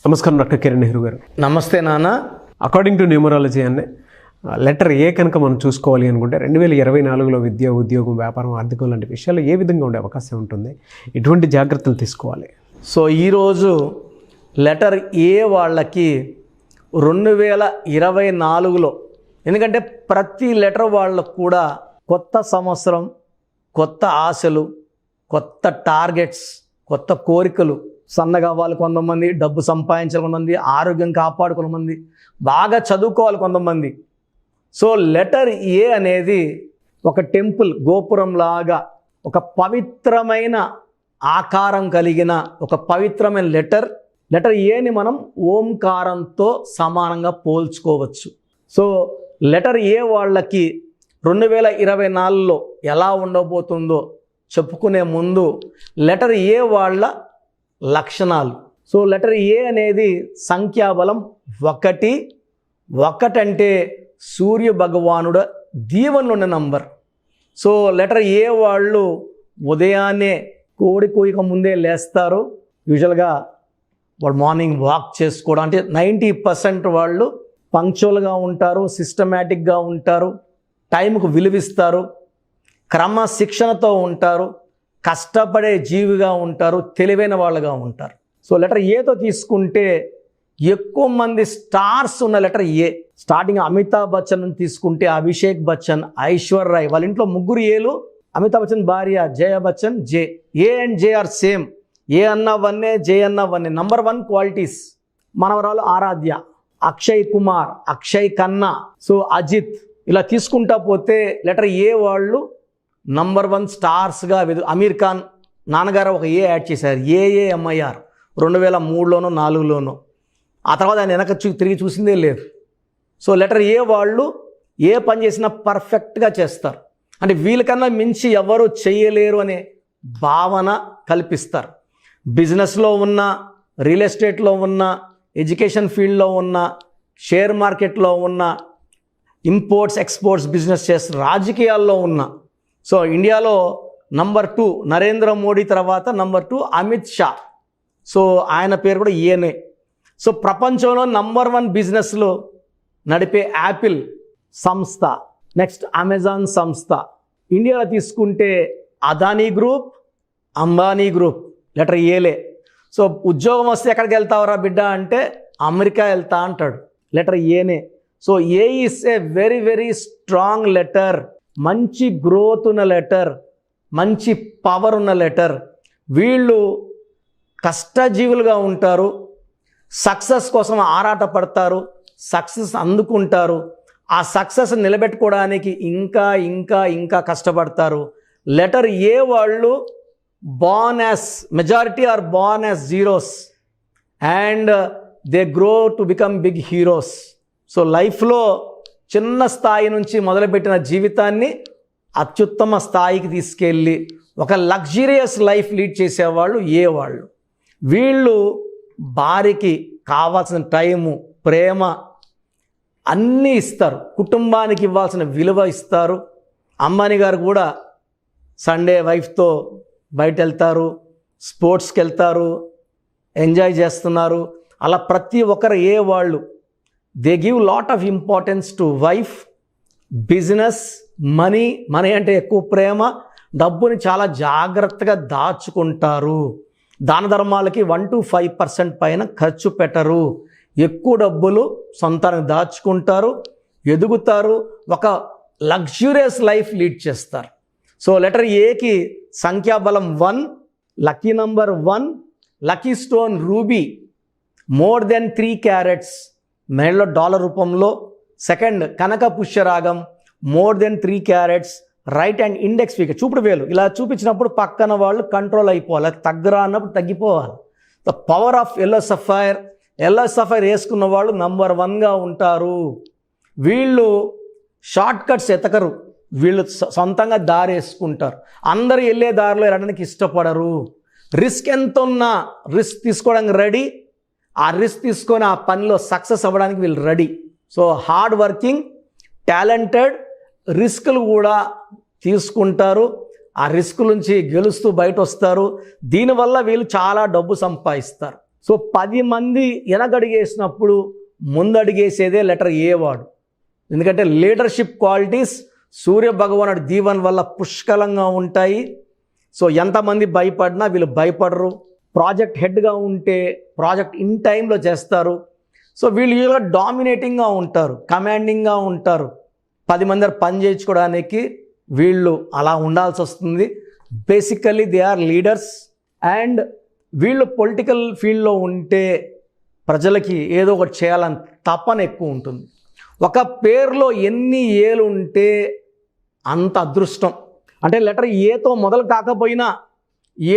నమస్కారం డాక్టర్ కిరణ్ నెహ్రూ గారు. నమస్తే నాన్న. అకార్డింగ్ టు న్యూమరాలజీ అనే లెటర్ ఏ కనుక మనం చూసుకోవాలి అనుకుంటే 2024లో విద్య, ఉద్యోగం, వ్యాపారం, ఆర్థికం లాంటి విషయాలు ఏ విధంగా ఉండే అవకాశం ఉంటుంది, ఎటువంటి జాగ్రత్తలు తీసుకోవాలి? సో ఈరోజు లెటర్ ఏ వాళ్ళకి 2024లో, ఎందుకంటే ప్రతి లెటర్ వాళ్ళకు కూడా కొత్త సంవత్సరం, కొత్త ఆశలు, కొత్త టార్గెట్స్, కొత్త కోరికలు. సన్నగా అవ్వాలి కొంతమంది, డబ్బు సంపాదించాలి కొంతమంది, ఆరోగ్యం కాపాడు కొంతమంది, బాగా చదువుకోవాలి కొంతమంది. సో లెటర్ ఏ అనేది ఒక టెంపుల్ గోపురం లాగా, ఒక పవిత్రమైన ఆకారం కలిగిన ఒక పవిత్రమైన లెటర్ ఏని మనం ఓంకారంతో సమానంగా పోల్చుకోవచ్చు. సో లెటర్ ఏ వాళ్ళకి 2024లో ఎలా ఉండబోతుందో చెప్పుకునే ముందు లెటర్ ఏ వాళ్ళ లక్షణాలు. సో లెటర్ ఏ అనేది సంఖ్యాబలం 1. 1 అంటే సూర్య భగవానుడు దీవెనలు ఉన్న నంబర్. సో లెటర్ ఏ వాళ్ళు ఉదయాన్నే కోడి కూయక ముందే లేస్తారు. యూజువల్గా వాళ్ళు మార్నింగ్ వాక్ చేసుకోవడం, అంటే 90% వాళ్ళు పంక్చువల్గా ఉంటారు, సిస్టమేటిక్గా ఉంటారు, టైంకు విలువిస్తారు, క్రమశిక్షణతో ఉంటారు, కష్టపడే జీవిగా ఉంటారు, తెలివైన వాళ్ళుగా ఉంటారు. సో లెటర్ ఏతో తీసుకుంటే ఎక్కువ మంది స్టార్స్ ఉన్న letter A. Starting Amitabh Bachchan తీసుకుంటే అభిషేక్ బచ్చన్, ఐశ్వర్య రాయ్, వాళ్ళ ఇంట్లో 3 ఏలు. అమితాబ్ బచ్చన్ భార్య Jaya Bachchan J. A and J are same. A అన్న వన్నే, జే అన్న వన్నే. Number 1 qualities. మనవరాలు ఆరాధ్య, అక్షయ్ కుమార్, అక్షయ్ ఖన్నా, సో అజిత్, ఇలా తీసుకుంటా పోతే లెటర్ ఏ వాళ్ళు నంబర్ 1 స్టార్స్గా. అమీర్ ఖాన్ నాన్నగారు ఒక ఏ యాడ్ చేశారు, AAMIR 2003లోనో 2004లోనో. ఆ తర్వాత ఆయన వెనక తిరిగి చూసిందే లేదు. సో లెటర్ ఏ వాళ్ళు ఏ పని చేసినా పర్ఫెక్ట్గా చేస్తారు. అంటే వీళ్ళకన్నా మించి ఎవరు చేయలేరు అనే భావన కల్పిస్తారు. బిజినెస్లో ఉన్న, రియల్ ఎస్టేట్లో ఉన్న, ఎడ్యుకేషన్ ఫీల్డ్లో ఉన్న, షేర్ మార్కెట్లో ఉన్న, ఇంపోర్ట్స్ ఎక్స్పోర్ట్స్ బిజినెస్ చేస్తారు, రాజకీయాల్లో ఉన్న. సో ఇండియాలో నంబర్ 2 నరేంద్ర మోడీ తర్వాత నంబర్ 2 అమిత్ షా. సో ఆయన పేరు కూడా ఈయనే. సో ప్రపంచంలో నంబర్ 1 బిజినెస్లో నడిపే యాపిల్ సంస్థ, నెక్స్ట్ అమెజాన్ సంస్థ. ఇండియాలో తీసుకుంటే Adani group, Ambani group, letter ఏలే. సో ఉద్యోగం వస్తే ఎక్కడికి వెళ్తావరా బిడ్డ అంటే అమెరికా వెళ్తా అంటాడు, లెటర్ ఏనే. So A is a very very strong letter. మంచి గ్రోత్ ఉన్న లెటర్, మంచి పవర్ ఉన్న లెటర్. వీళ్ళు కష్టజీవులుగా ఉంటారు, సక్సెస్ కోసం ఆరాటపడతారు, సక్సెస్ అందుకుంటారు. ఆ సక్సెస్ నిలబెట్టుకోవడానికి ఇంకా ఇంకా ఇంకా కష్టపడతారు. లెటర్ ఏ వాళ్ళు born as, majority are born as zeros and they grow to become big heroes. So లైఫ్లో చిన్న స్థాయి నుంచి మొదలుపెట్టిన జీవితాన్ని అత్యుత్తమ స్థాయికి తీసుకెళ్ళి ఒక లగ్జరియస్ లైఫ్ లీడ్ చేసేవాళ్ళు ఏ వాళ్ళు. వీళ్ళు భార్యకి కావాల్సిన టైము, ప్రేమ అన్నీ ఇస్తారు, కుటుంబానికి ఇవ్వాల్సిన విలువ ఇస్తారు. అంబానీ గారు కూడా సండే వైఫ్తో బయట వెళ్తారు, స్పోర్ట్స్కి వెళ్తారు, ఎంజాయ్ చేస్తున్నారు. అలా ప్రతి ఒక్కరు ఏ వాళ్ళు they give lot of importance to wife, business, money. Money అంటే ఎక్కువ ప్రేమ, డబ్బుని చాలా జాగ్రత్తగా దాచుకుంటారు. దాన ధర్మాలకి 1 to 5% పైన ఖర్చు పెట్టరు. ఎక్కువ డబ్బులు సొంతానికి దాచుకుంటారు, ఎదుగుతారు, ఒక లగ్జూరియస్ లైఫ్ లీడ్ చేస్తారు. సో లెటర్ ఏకి సంఖ్యాబలం 1, lucky number 1, lucky stone ruby, more than 3 carats, మెడలో డాలర్ రూపంలో. సెకండ్ కనక పుష్యరాగం, more than 3 carats, right and index finger, చూపుడు వేలు ఇలా చూపించినప్పుడు పక్కన వాళ్ళు కంట్రోల్ అయిపోవాలి, తగ్గరా అన్నప్పుడు తగ్గిపోవాలి. The power of yellow sapphire వేసుకున్న వాళ్ళు నంబర్ 1గా ఉంటారు. వీళ్ళు షార్ట్ కట్స్ ఎతకరు, వీళ్ళు సొంతంగా దారి వేసుకుంటారు. అందరూ వెళ్ళే దారిలో వెళ్ళడానికి ఇష్టపడరు. రిస్క్ ఎంత ఉన్నా రిస్క్ తీసుకోవడానికి రెడీ, ఆ రిస్క్ తీసుకొని ఆ పనిలో సక్సెస్ అవ్వడానికి వీళ్ళు ready. So hard working, talented, రిస్కులు కూడా తీసుకుంటారు, ఆ రిస్క్ నుంచి గెలుస్తూ బయట వస్తారు. దీనివల్ల వీళ్ళు చాలా డబ్బు సంపాదిస్తారు. సో 10 మంది వెనకడుగేసినప్పుడు ముందడుగేసేదే లెటర్ ఏ వాడు. ఎందుకంటే లీడర్షిప్ క్వాలిటీస్ సూర్య భగవానుడి దీవెన వల్ల పుష్కలంగా ఉంటాయి. సో ఎంతమంది భయపడినా వీళ్ళు భయపడరు. ప్రాజెక్ట్ హెడ్గా ఉంటే ప్రాజెక్ట్ ఇన్ టైంలో చేస్తారు. సో వీళ్ళు డామినేటింగ్గా ఉంటారు, కమాండింగ్గా ఉంటారు. 10 మంది పని చేయించుకోవడానికి వీళ్ళు అలా ఉండాల్సి వస్తుంది. Basically they are leaders. And వీళ్ళు పొలిటికల్ ఫీల్డ్లో ఉంటే ప్రజలకి ఏదో ఒకటి చేయాలని తపన ఎక్కువ ఉంటుంది. ఒక పేరులో ఎన్ని ఏలు ఉంటే అంత అదృష్టం. అంటే లెటర్ ఏతో మొదలు కాకపోయినా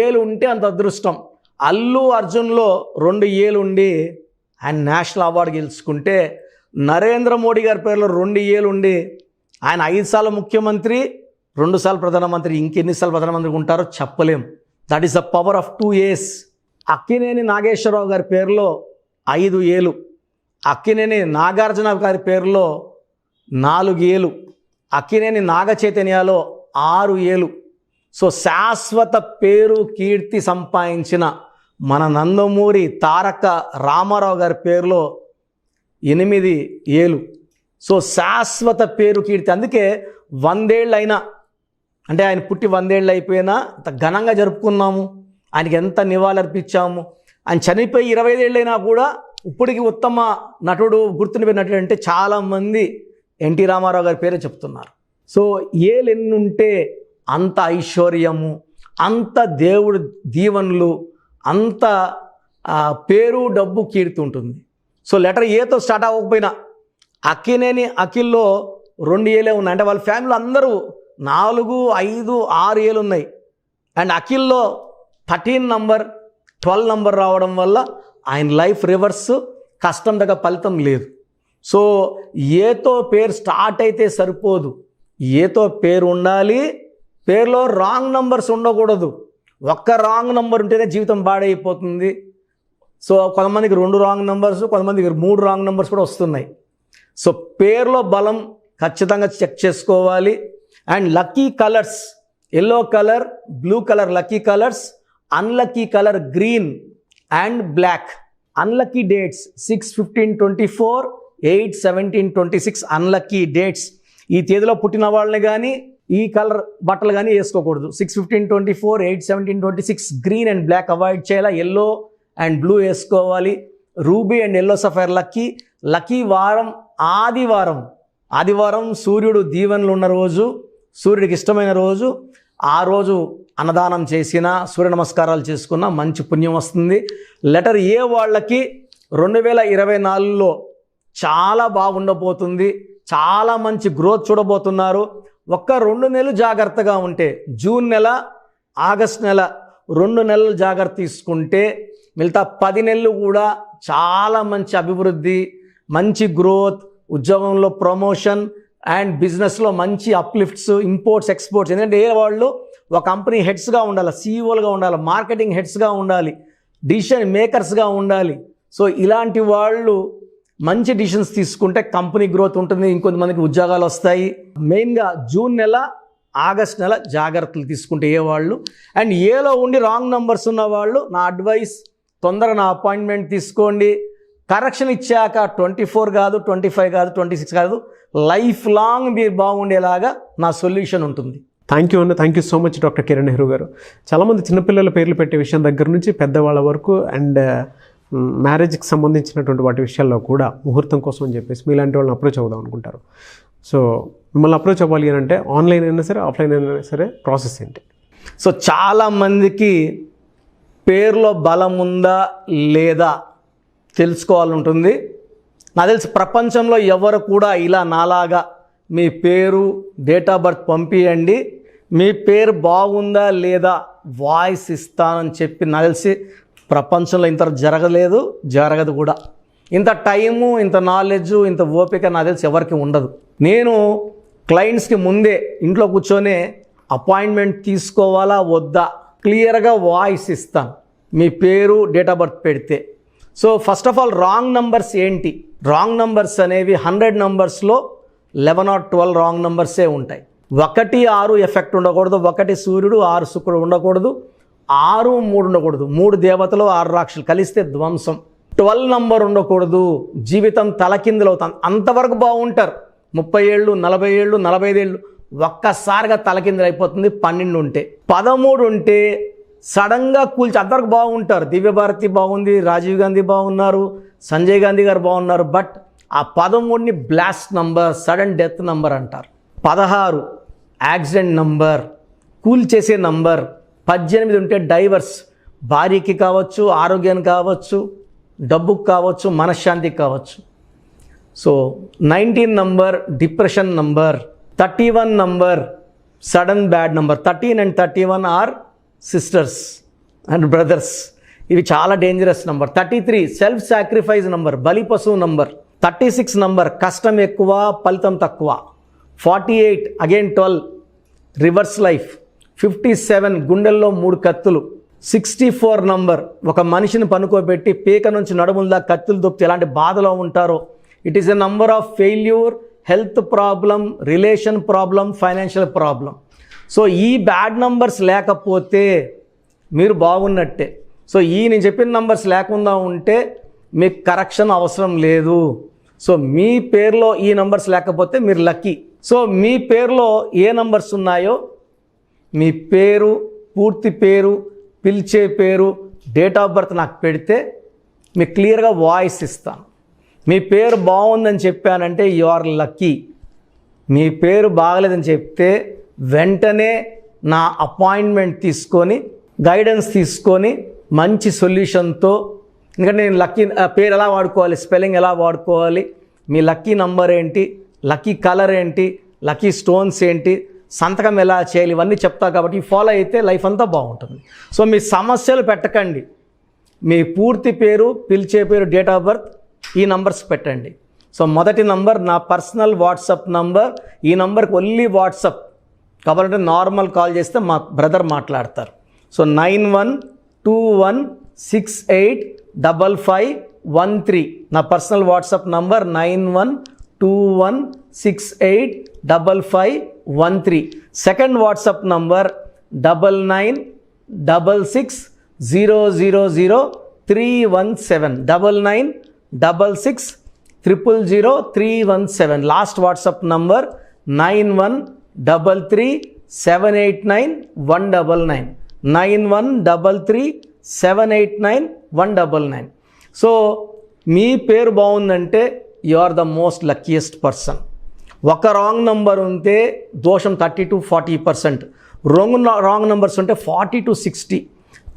ఏలు ఉంటే అంత అదృష్టం. అల్లు అర్జున్లో 2 ఏలు ఉండి ఆయన నేషనల్ అవార్డు గెలుచుకుంటే, నరేంద్ర మోడీ గారి పేరులో 2 ఏలు ఉండి ఆయన 5 సార్లు ముఖ్యమంత్రి, 2 సార్లు ప్రధానమంత్రి, ఇంకెన్నిసార్లు ప్రధానమంత్రి ఉంటారో చెప్పలేం. That is the power of 2 A's. Akkineni Nageswara Rao గారి పేరులో 5 ఏలు, అక్కినేని నాగార్జున గారి పేరులో 4 ఏలు, అక్కినేని నాగ చైతన్యలో 6 ఏలు. సో శాశ్వత పేరు కీర్తి సంపాదించిన మన నందమూరి తారక రామారావు గారి పేరులో 8 ఏలు. సో శాశ్వత పేరు కీర్తి. అందుకే 100 ఏళ్ళు అయినా, అంటే ఆయన పుట్టి 100 ఏళ్ళు అయిపోయినా ఇంత ఘనంగా జరుపుకున్నాము, ఆయనకి ఎంత నివాళులర్పించాము. ఆయన చనిపోయి 25 ఏళ్ళైనా కూడా ఇప్పటికి ఉత్తమ నటుడు, గుర్తుండిపోయిన నటుడు అంటే చాలామంది ఎన్టీ రామారావు గారి పేరే చెప్తున్నారు. సో ఏలు ఎన్ని ఉంటే అంత ఐశ్వర్యము, అంత దేవుడు దీవెనలు, అంత పేరు, డబ్బు, కీర్తి ఉంటుంది. సో లెటర్ ఏతో స్టార్ట్ అవ్వకపోయినా అక్కినేని అఖిల్లో 2 ఏలే ఉన్నాయి. అంటే వాళ్ళ ఫ్యామిలీలో అందరూ 4, 5, 6 ఏలు ఉన్నాయి. అండ్ అఖిల్లో 13 నంబర్, 12 నంబర్ రావడం వల్ల ఆయన లైఫ్ రివర్స్, కష్టం దగ్గర ఫలితం లేదు. సో ఏతో పేరు స్టార్ట్ అయితే సరిపోదు, ఏతో పేరు ఉండాలి. పేరులో రాంగ్ నంబర్స్ ఉండకూడదు. ఒక్క రాంగ్ నంబర్ ఉంటేనే జీవితం బాడైపోతుంది. సో కొంతమందికి 2 రాంగ్ నంబర్స్, కొంతమందికి 3 రాంగ్ నంబర్స్ కూడా వస్తున్నాయి. సో పేరులో బలం ఖచ్చితంగా చెక్ చేసుకోవాలి. And lucky colours, yellow colour, blue colour lucky colours, unlucky colour green and black. Unlucky dates 6/15/24, 8/17/26 unlucky dates. ఈ తేదీలో పుట్టిన వాళ్ళని కానీ ఈ కలర్ బట్టలు కానీ వేసుకోకూడదు. 6/15/24, 8/17/26 గ్రీన్ అండ్ బ్లాక్ అవాయిడ్ చేయాలి. ఎల్లో అండ్ బ్లూ వేసుకోవాలి. Ruby and yellow sapphire lucky. Lucky వారం ఆదివారం. ఆదివారం సూర్యుడు దీవెనలు ఉన్న రోజు, సూర్యుడికి ఇష్టమైన రోజు. ఆ రోజు అన్నదానం చేసినా, సూర్య నమస్కారాలు చేసుకున్నా మంచి పుణ్యం వస్తుంది. లెటర్ ఏ వాళ్ళకి 2024లో చాలా బాగుండబోతుంది. చాలా మంచి గ్రోత్ చూడబోతున్నారు. ఒక్క 2 నెలలు జాగ్రత్తగా ఉంటే, జూన్ నెల, ఆగస్ట్ నెల 2 నెలలు జాగ్రత్త తీసుకుంటే మిగతా 10 నెలలు కూడా చాలా మంచి అభివృద్ధి, మంచి గ్రోత్, ఉద్యోగంలో ప్రమోషన్ అండ్ బిజినెస్లో మంచి అప్లిఫ్ట్స్, ఇంపోర్ట్స్, ఎక్స్పోర్ట్స్. ఎందుకంటే ఏ వాళ్ళు ఒక కంపెనీ హెడ్స్గా ఉండాలి, సీఈఓలుగా ఉండాలి, మార్కెటింగ్ హెడ్స్గా ఉండాలి, డిసిషన్ మేకర్స్గా ఉండాలి. సో ఇలాంటి వాళ్ళు మంచి డిసిషన్స్ తీసుకుంటే కంపెనీ గ్రోత్ ఉంటుంది, ఇంకొంతమందికి ఉద్యోగాలు వస్తాయి. మెయిన్గా జూన్ నెల, ఆగస్ట్ నెల జాగ్రత్తలు తీసుకుంటే ఏ వాళ్ళు. అండ్ ఏలో ఉండి రాంగ్ నంబర్స్ ఉన్న వాళ్ళు నా అడ్వైస్, తొందరగా నా అపాయింట్మెంట్ తీసుకోండి. కరెక్షన్ ఇచ్చాక 24 కాదు, 25 కాదు, 26 కాదు, లైఫ్ లాంగ్ మీరు బాగుండేలాగా నా సొల్యూషన్ ఉంటుంది. థ్యాంక్ యూ అన్న. Thank you so much doctor Kiran Nehru గారు. చాలామంది చిన్నపిల్లల పేర్లు పెట్టే విషయం దగ్గర నుంచి పెద్దవాళ్ళ వరకు అండ్ మ్యారేజ్కి సంబంధించినటువంటి వాటి విషయాల్లో కూడా ముహూర్తం కోసం అని చెప్పేసి మీలాంటి వాళ్ళని అప్రోచ్ అవుదాం అనుకుంటారు. సో మిమ్మల్ని అప్రోచ్ అవ్వాలి అని అంటే ఆన్లైన్ అయినా సరే, ఆఫ్లైన్ అయినా సరే ప్రాసెస్ ఏంటి? సో చాలామందికి పేరులో బలం ఉందా లేదా తెలుసుకోవాలంటుంది. నాకు తెలిసి ప్రపంచంలో ఎవరు కూడా ఇలా నాలాగా మీ పేరు, డేట్ ఆఫ్ బర్త్ పంపియండి, మీ పేరు బాగుందా లేదా వాయిస్ ఇస్తానని చెప్పి నాకు తెలిసి ప్రపంచంలో ఇంత జరగలేదు, జరగదు కూడా. ఇంత టైము, ఇంత నాలెడ్జ్, ఇంత ఓపిక నాకు తెలిసి ఎవరికి ఉండదు. నేను క్లయింట్స్కి ముందే ఇంట్లో కూర్చొని అపాయింట్మెంట్ తీసుకోవాలా వద్దా క్లియర్గా వాయిస్ ఇస్తాను మీ పేరు, డేట్ ఆఫ్ బర్త్ పెడితే. So first of all wrong numbers ఏంటి? రాంగ్ నంబర్స్ అనేవి 100 నంబర్స్లో 11 or 12 రాంగ్ నంబర్సే ఉంటాయి. 1, 6 ఎఫెక్ట్ ఉండకూడదు, 1 సూర్యుడు, 6 శుక్రుడు ఉండకూడదు, 6, 3 ఉండకూడదు. 3 దేవతలు 6 రాక్షసులు కలిస్తే ధ్వంసం. 12 నంబర్ ఉండకూడదు, జీవితం తలకిందులవుతాం. అంతవరకు బాగుంటారు. 30 ఏళ్ళు, 40 ఏళ్ళు, 45 ఏళ్ళు ఒక్కసారిగా తలకిందులు అయిపోతుంది. 12 ఉంటే, 13 ఉంటే సడన్గా కూల్చి అంతవరకు బాగుంటారు. దివ్యభారతి బాగుంది, రాజీవ్ గాంధీ బాగున్నారు, సంజయ్ గాంధీ గారు బాగున్నారు. బట్ ఆ 13ని blast number, sudden death number అంటారు. 16 యాక్సిడెంట్ నంబర్, కూల్ చేసే నంబర్. 18 ఉంటే డైవర్స్, భార్యకి కావచ్చు, ఆరోగ్యానికి కావచ్చు, డబ్బుకు కావచ్చు, మనశ్శాంతికి కావచ్చు. So 19 number depression number. 31 number sudden bad number. 13 and 31 are sisters and brothers. ఇవి చాలా dangerous number. 33 self sacrifice number, బలి పశువు నంబర్. 36 నంబర్ కష్టం ఎక్కువ, ఫలితం తక్కువ. 48 అగైన్ 12 రివర్స్ లైఫ్. 57 గుండెల్లో 3 కత్తులు. 64 నంబర్ ఒక మనిషిని పనుకోబెట్టి పీక నుంచి నడుముల కత్తులు దొప్పితే ఎలాంటి బాధలో ఉంటారో. It is a number of failure, health problem, relation problem, financial problem. So ఈ బ్యాడ్ నంబర్స్ లేకపోతే మీరు బాగున్నట్టే. సో నేను చెప్పిన నంబర్స్ లేకుండా ఉంటే మీకు కరెక్షన్ అవసరం లేదు. సో మీ పేరులో ఈ నంబర్స్ లేకపోతే మీరు లక్కీ. సో మీ పేరులో ఏ నంబర్స్ ఉన్నాయో, మీ పేరు, పూర్తి పేరు, పిలిచే పేరు, డేట్ ఆఫ్ బర్త్ నాకు పెడితే మీకు క్లియర్గా వాయిస్ ఇస్తాను. మీ పేరు బాగుందని చెప్పానంటే యు ఆర్ లక్కీ. మీ పేరు బాగలేదని చెప్తే వెంటనే నా అపాయింట్మెంట్ తీసుకొని, గైడెన్స్ తీసుకొని, మంచి సొల్యూషన్తో, ఎందుకంటే నేను లక్కీ పేరు ఎలా వాడుకోవాలి, స్పెల్లింగ్ ఎలా వాడుకోవాలి, మీ లక్కీ నంబర్ ఏంటి, లక్కీ కలర్ ఏంటి, లక్కీ స్టోన్స్ ఏంటి, సంతకం ఎలా చేయాలి, ఇవన్నీ చెప్తా. కాబట్టి ఫాలో అయితే లైఫ్ అంతా బాగుంటుంది. సో మీ సమస్యలు పెట్టకండి. మీ పూర్తి పేరు, పిలిచే పేరు, డేట్ ఆఫ్ బర్త్, ఈ నంబర్స్ పెట్టండి. సో మొదటి నంబర్ నా పర్సనల్ వాట్సాప్ నంబర్. ఈ నంబర్కి ఓన్లీ వాట్సాప్ కాబట్టి నార్మల్ కాల్ చేస్తే మా బ్రదర్ మాట్లాడతారు. సో 9121685513 నా personal WhatsApp number. 9121685513. Second WhatsApp number 9966000317 9966000317. Last WhatsApp number 9133789199 9133789199. So మీ పేరు బాగుందంటే you are the most luckiest person. ఒక రాంగ్ నంబర్ ఉంటే దోషం 30 to 40%. రాంగ్ నంబర్స్ ఉంటే 40 to 60.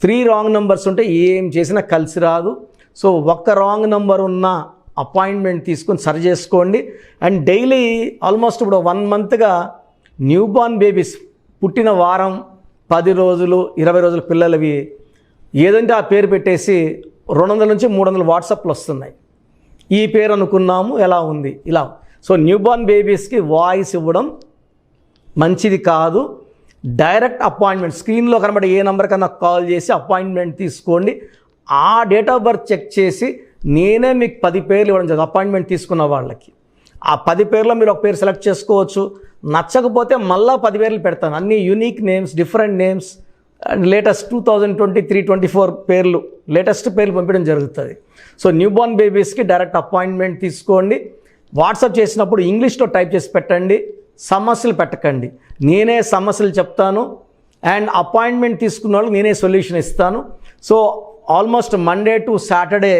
3 రాంగ్ నంబర్స్ ఉంటే ఏం చేసినా కలిసి రాదు. సో ఒక్క రాంగ్ నంబర్ ఉన్న అపాయింట్మెంట్ తీసుకొని సరి చేసుకోండి. అండ్ డైలీ ఆల్మోస్ట్ ఇప్పుడు 1 మంత్గా న్యూ బార్న్ బేబీస్ పుట్టిన వారం, 10 రోజులు, 20 రోజుల పిల్లలవి ఏదంటే ఆ పేరు పెట్టేసి 200 నుంచి 300 వాట్సాప్లు వస్తున్నాయి. ఈ పేరు అనుకున్నాము, ఎలా ఉంది, ఇలా. సో న్యూ బార్న్ బేబీస్కి వాయిస్ ఇవ్వడం మంచిది కాదు. డైరెక్ట్ అపాయింట్మెంట్ స్క్రీన్లో కనబడే ఏ నెంబర్ కన్నా కాల్ చేసి అపాయింట్మెంట్ తీసుకోండి. ఆ డేట్ ఆఫ్ బర్త్ చెక్ చేసి నేనే మీకు 10 పేర్లు ఇవ్వడం జరుగుతుంది. అపాయింట్మెంట్ తీసుకున్న వాళ్ళకి ఆ 10 పేర్లో మీరు ఒక పేరు సెలెక్ట్ చేసుకోవచ్చు. నచ్చకపోతే మళ్ళీ 10 పేర్లు పెడతాను. అన్ని unique names, different names and latest 2023-24 పేర్లు, లేటెస్ట్ పేర్లు పంపించడం జరుగుతుంది. సో న్యూ బార్న్ బేబీస్కి డైరెక్ట్ అపాయింట్మెంట్ తీసుకోండి. వాట్సాప్ చేసినప్పుడు ఇంగ్లీష్లో టైప్ చేసి పెట్టండి, సమస్యలు పెట్టకండి. నేనే సమస్యలు చెప్తాను అండ్ అపాయింట్మెంట్ తీసుకున్న వాళ్ళకి నేనే సొల్యూషన్ ఇస్తాను. So almost Monday to Saturday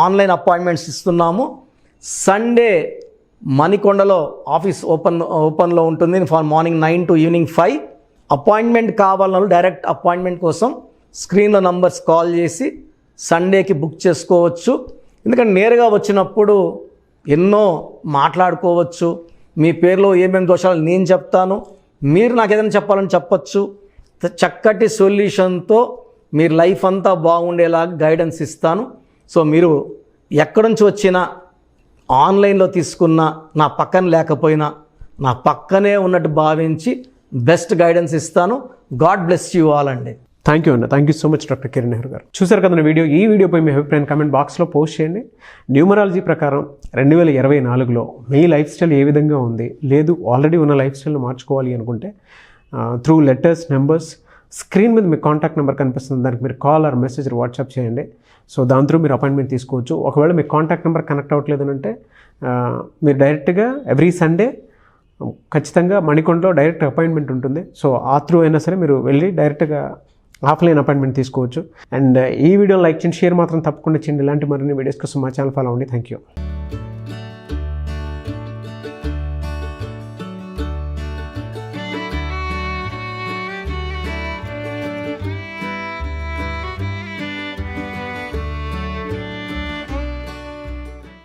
online appointments ఇస్తున్నాము. సండే మణికొండలో ఆఫీస్ ఓపెన్లో ఉంటుంది. Morning 9 to evening 5. అపాయింట్మెంట్ కావాలన్న డైరెక్ట్ అపాయింట్మెంట్ కోసం స్క్రీన్లో నంబర్స్ కాల్ చేసి సండేకి బుక్ చేసుకోవచ్చు. ఎందుకంటే నేరుగా వచ్చినప్పుడు ఎన్నో మాట్లాడుకోవచ్చు. మీ పేరులో ఏమేమి దోషాలు నేను చెప్తాను, మీరు నాకు ఏదైనా చెప్పాలని చెప్పచ్చు. చక్కటి సొల్యూషన్తో మీరు లైఫ్ అంతా బాగుండేలాగా గైడెన్స్ ఇస్తాను. సో మీరు ఎక్కడి నుంచి వచ్చినా, ఆన్లైన్లో తీసుకున్న, నా పక్కన లేకపోయినా నా పక్కనే ఉన్నట్టు భావించి బెస్ట్ గైడెన్స్ ఇస్తాను. గాడ్ బ్లెస్ యూ ఆల్ అండి. థ్యాంక్ యూ అన్న. Thank you so much doctor Kiran Nehru గారు. చూసారు కదా వీడియో. ఈ వీడియోపై మీ అభిప్రాయం కామెంట్ బాక్స్లో పోస్ట్ చేయండి. న్యూమరాలజీ ప్రకారం 2024లో మీ లైఫ్ స్టైల్ ఏ విధంగా ఉంది, లేదు ఆల్రెడీ ఉన్న లైఫ్ స్టైల్ని మార్చుకోవాలి అనుకుంటే త్రూ లెటర్స్, నెంబర్స్ స్క్రీన్ మీద మీకు కాంటాక్ట్ నెంబర్ కనిపిస్తుంది, దానికి మీరు కాల్ ఆర్ మెసేజ్ వాట్సాప్ చేయండి. సో దాని త్రూ మీరు అపాయింట్మెంట్ తీసుకోవచ్చు. ఒకవేళ మీకు కాంటాక్ట్ నెంబర్ కనెక్ట్ అవ్వట్లేదు అంటే మీరు డైరెక్ట్గా ఎవ్రీ సండే ఖచ్చితంగా మణికొండలో డైరెక్ట్ అపాయింట్మెంట్ ఉంటుంది. సో ఆ త్రూ అయినా సరే మీరు వెళ్ళి డైరెక్ట్గా ఆఫ్లైన్ అపాయింట్మెంట్ తీసుకోవచ్చు. అండ్ ఈ వీడియో లైక్ చేయండి, షేర్ మాత్రం తప్పకుండా చేయండి. ఇలాంటి మరిన్ని వీడియోస్ కోసం మా ఛానల్ ఫాలో అవ్వండి. Thank you.